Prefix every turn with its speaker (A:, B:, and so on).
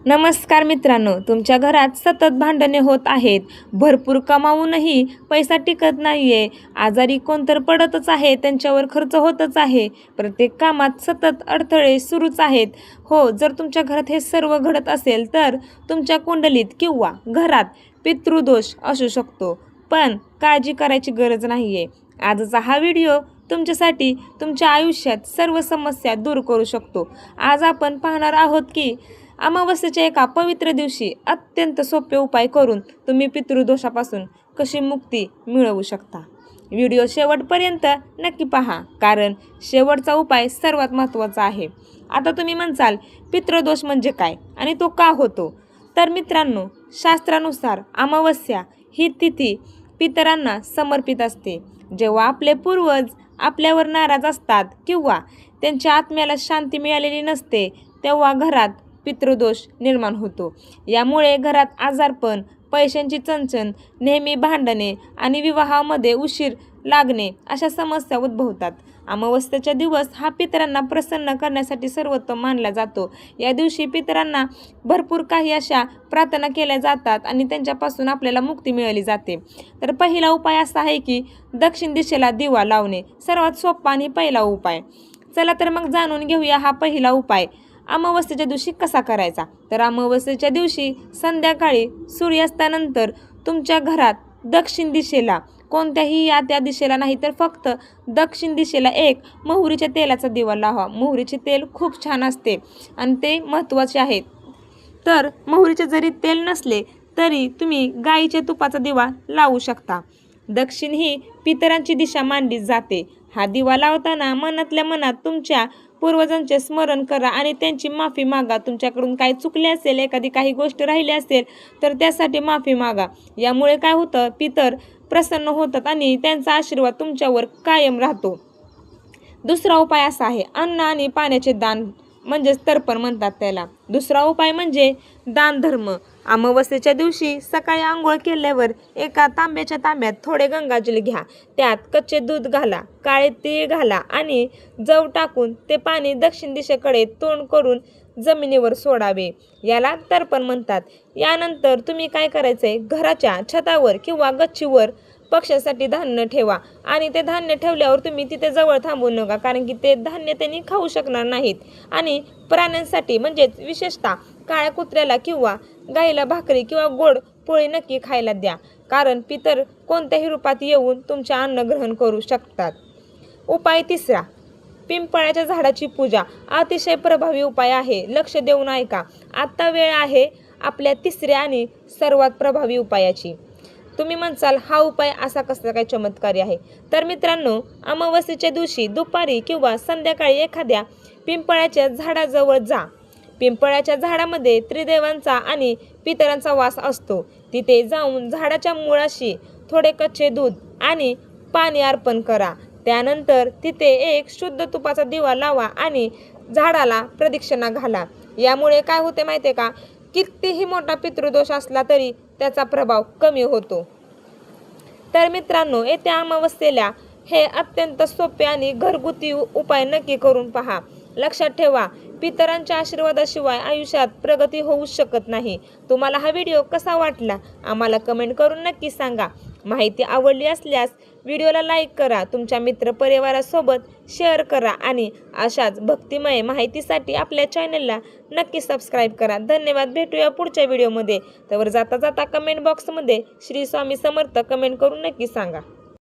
A: नमस्कार मित्रांनो, तुमच्या घरात सतत भांडणे होत आहेत, भरपूर कमावूनही पैसा टिकत नाहीये, आजारी कोणतर पडतच आहे, त्यांच्यावर खर्च होतच आहे, प्रत्येक कामात सतत अडथळे सुरूच आहेत. हो, जर तुमच्या घरात हे सर्व घडत असेल तर तुमच्या कुंडलीत किंवा घरात पितृदोष असू शकतो. पण काळजी करायची गरज नाहीये. आजचा हा व्हिडिओ तुमच्यासाठी तुमच्या आयुष्यात सर्व समस्या दूर करू शकतो. आज आपण पाहणार आहोत की अमावस्येच्या एका पवित्र दिवशी अत्यंत सोपे उपाय करून तुम्ही पितृदोषापासून कशी मुक्ती मिळवू शकता. व्हिडिओ शेवटपर्यंत नक्की पहा, कारण शेवटचा उपाय सर्वात महत्त्वाचा आहे. आता तुम्ही म्हणसाल, पितृदोष म्हणजे काय आणि तो का होतो? तर मित्रांनो, शास्त्रानुसार अमावस्या ही तिथी पितरांना समर्पित असते. जेव्हा आपले पूर्वज आपल्यावर नाराज असतात किंवा त्यांच्या आत्म्याला शांती मिळालेली नसते, तेव्हा घरात पितृदोष निर्माण होतो. यामुळे घरात आजारपण, पैशांची चणचण, नेहमी भांडणे आणि विवाहामध्ये उशीर लागणे अशा समस्या उद्भवतात. अमावस्येचा दिवस हा पितरांना प्रसन्न करण्यासाठी सर्वोत्तम मानला जातो. या दिवशी पितरांना भरपूर काही अशा प्रार्थना केल्या जातात आणि त्यांच्यापासून आपल्याला मुक्ती मिळाली जाते. तर पहिला उपाय असा आहे की दक्षिण दिशेला दिवा लावणे. सर्वात सोपा आणि पहिला उपाय. चला तर मग जाणून घेऊया हा पहिला उपाय अमावस्येच्या दिवशी कसा करायचा. तर अमावस्येच्या दिवशी संध्याकाळी सूर्यास्तानंतर तुमच्या घरात दक्षिण दिशेला, कोणत्याही त्या दिशेला नाही तर फक्त दक्षिण दिशेला एक मोहरीच्या तेलाचा दिवा लावा. मोहरीचे तेल खूप छान असते आणि ते महत्त्वाचे आहे. तर मोहरीचे जरी तेल नसले तरी तुम्ही गाईच्या तुपाचा दिवा लावू शकता. दक्षिण ही पितरांची दिशा मानली जाते. हा दिवा लावताना मनातल्या मनात तुमच्या पूर्वजांचे स्मरण करा आणि त्यांची माफी मागा. तुमच्याकडून काही चुकले असेल, एखादी काही गोष्ट राहिली असेल तर त्यासाठी माफी मागा. यामुळे काय होतं, पितर प्रसन्न होतात आणि त्यांचा आशीर्वाद तुमच्यावर कायम राहतो. दुसरा उपाय असा आहे अन्न आणि पाण्याचे दान, म्हणजेच तर्पण म्हणतात त्याला. दुसरा उपाय म्हणजे दान धर्म. अमावस्येच्या दिवशी सकाळी आंघोळ केल्यावर एका तांब्याच्या तांब्यात थोडे गंगाजल घ्या. त्यात कच्चे दूध घाला, काळे तीळ घाला आणि जव टाकून ते पाणी दक्षिण दिशेकडे तोंड करून जमिनीवर सोडावे. याला तर्पण म्हणतात. यानंतर तुम्ही काय करायचंय, घराच्या छतावर किंवा गच्चीवर पक्ष्यांसाठी धान्य ठेवा आणि ते धान्य ठेवल्यावर तुम्ही तिथे जवळ थांबू नका, कारण की ते धान्य त्यांनी खाऊ शकणार नाहीत. आणि प्राण्यांसाठी म्हणजेच विशेषतः काळ्या कुत्र्याला किंवा गाईला भाकरी किंवा गोड पोळी नक्की खायला द्या, कारण पितर कोणत्याही रूपात येऊन तुमचे अन्न ग्रहण करू शकतात. उपाय तिसरा, पिंपळाच्या झाडाची पूजा. अतिशय प्रभावी उपाय आहे. लक्ष देऊन ऐका. आता वेळ आहे आपल्या तिसऱ्या आणि सर्वात प्रभावी उपायाची. तुम्ही म्हणसाल, हा उपाय असा कसा काय चमत्कारी आहे? तर मित्रांनो, अमावस्येच्या दिवशी दुपारी किंवा संध्याकाळी एखाद्या पिंपळाच्या झाडाजवळ जा. पिंपळाच्या झाडामध्ये त्रिदेवांचा आणि पितरांचा वास असतो. तिथे जाऊन झाडाच्या मुळाशी थोडे कच्चे दूध आणि पाणी अर्पण करा. त्यानंतर तिथे एक शुद्ध तुपाचा दिवा लावा आणि झाडाला प्रदक्षिणा घाला. यामुळे काय होते माहिती आहे का, कितीही मोठा पितृदोष असला तरी त्याचा प्रभाव कमी होतो. तर मित्रांनो, येत्या अमावस्येला हे अत्यंत सोपे आणि घरगुती उपाय नक्की करून पहा. लक्षात ठेवा, पितरांच्या आशीर्वादाशिवाय आयुष्यात प्रगती होऊ शकत नाही. तुम्हाला हा व्हिडिओ कसा वाटला आम्हाला कमेंट करून नक्की सांगा. माहिती आवडली असल्यास व्हिडिओला लाईक करा, तुमच्या मित्रपरिवारासोबत शेअर करा आणि अशाच भक्तिमय माहितीसाठी आपल्या चॅनलला नक्की सबस्क्राईब करा. धन्यवाद. भेटूया पुढच्या व्हिडिओमध्ये. तर जाता जाता कमेंट बॉक्समध्ये श्री स्वामी समर्थ कमेंट करून नक्की सांगा.